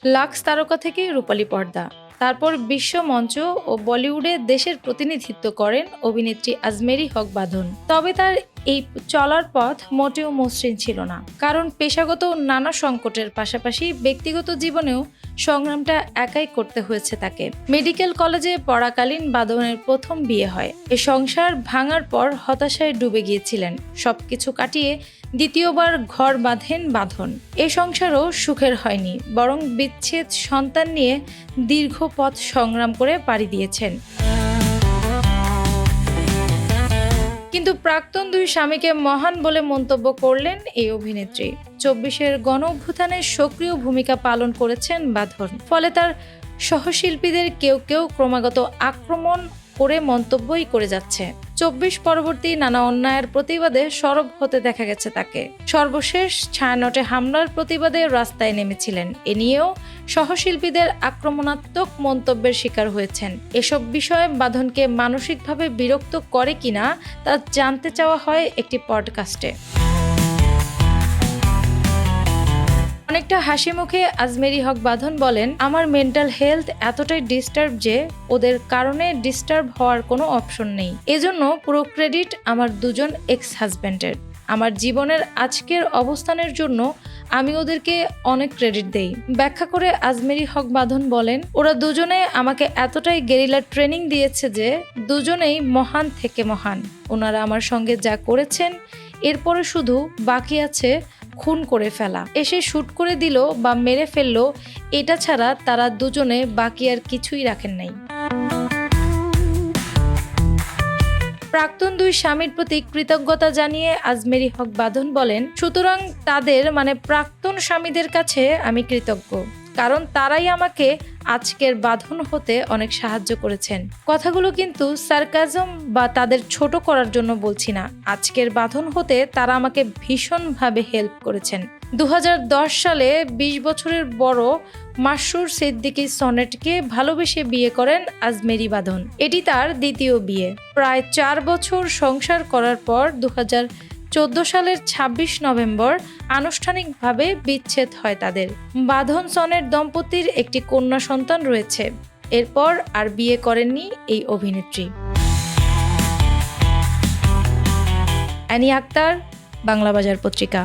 Lux তারকা থেকে রূপালী পর্দা, তারপর বিশ্ব মঞ্চ ও বলিউডে দেশের প্রতিনিধিত্ব করেন অভিনেত্রী আজমেরী হক বাঁধন। তবে তার এই চলার পথ মোটেও মসৃণ ছিল না, কারণ পেশাগত নানা সংকটের পাশাপাশি ব্যক্তিগত জীবনেও সংগ্রামটা একাই করতে হয়েছে তাকে। মেডিকেল কলেজে পড়াকালীন বাঁধনের প্রথম বিয়ে হয়। এ সংসার ভাঙার পর হতাশায় ডুবে গিয়েছিলেন। সবকিছু কাটিয়ে দ্বিতীয়বার ঘর বাঁধেন বাঁধন। এ সংসারও সুখের হয়নি, বরং বিচ্ছেদ, সন্তান নিয়ে দীর্ঘ পথ সংগ্রাম করে পাড়ি দিয়েছেন। কিন্তু প্রাক্তন দুই স্বামীকে মহান বলে মন্তব্য করলেন এই অভিনেত্রী। ২৪-এর গণ অভ্যুত্থানে সক্রিয় ভূমিকা পালন করেছেন বাঁধন। ফলে তার সহশিল্পীদের কেউ কেউ ক্রমাগত আক্রমণ করে মন্তব্যই করে যাচ্ছে। ২৪ পরবর্তী নানা অন্যায়ের প্রতিবাদে সরব হতে দেখা গেছে তাকে। সর্বশেষ ছায়ানটে হামলার প্রতিবাদে রাস্তায় নেমেছিলেন। এ নিয়েও সহশিল্পীদের আক্রমণাত্মক মন্তব্যের শিকার হয়েছেন। এসব বিষয়ে বাঁধনকে মানসিকভাবে বিরক্ত করে কিনা তা জানতে চাওয়া হয় একটি পডকাস্টে। অনেকটা হাসি মুখে আজমেরী হক বাঁধন বলেন, আমার মেন্টাল হেলথ এতটাই ডিস্টার্ব যে ওদের কারণে ডিস্টার্ব হওয়ার কোনো অপশন নেই। এজন্য পুরো ক্রেডিট আমার দুজন এক্স হাজব্যান্ডের। আমার জীবনের আজকের অবস্থানের জন্য আমি ওদেরকে অনেক ক্রেডিট দেই। ব্যাখ্যা করে আজমেরী হক বাঁধন বলেন, ওরা দুজনে আমাকে এতটাই গেরিলা ট্রেনিং দিয়েছে যে দুজনেই মহান থেকে মহান। ওনারা আমার সঙ্গে যা করেছেন, এরপরে শুধু বাকি আছে খুন করে ফেলা। এসে শুট করে দিল বা মেরে ফেললো, এটা ছাড়া তারা দুজনে বাকি আর কিছুই রাখেন নাই। প্রাক্তন দুই স্বামীর প্রতি কৃতজ্ঞতা জানিয়ে আজমেরী হক বাঁধন বলেন, সুতরাং তাদের প্রাক্তন স্বামীদের কাছে আমি কৃতজ্ঞ, কারণ তারাই আমাকে আজকের বাঁধন হতে অনেক সাহায্য করেছেন। কথাগুলো কিন্তু সার্কাজম বা তাদের ছোট করার জন্য বলছি না। আজকের বাঁধন হতে তারা আমাকে ভীষণভাবে হেল্প করেছেন। ২০১০ সালে ২০ বছরের বড় মাসরুর সিদ্দিকী সনেটকে ভালোবেসে বিয়ে করেন আজমেরী বাঁধন। এটি তার দ্বিতীয় বিয়ে। প্রায় ৪ বছর সংসার করার পর ২০১৪ সালের ২৬ নভেম্বর আনুষ্ঠানিকভাবে বিচ্ছেদ হয় তাদের। বাঁধন সনেট দম্পতির একটি কন্যা সন্তান রয়েছে। এরপর আর বিয়ে করেননি এই অভিনেত্রী। অ্যানি আক্তার, বাংলা বাজার পত্রিকা।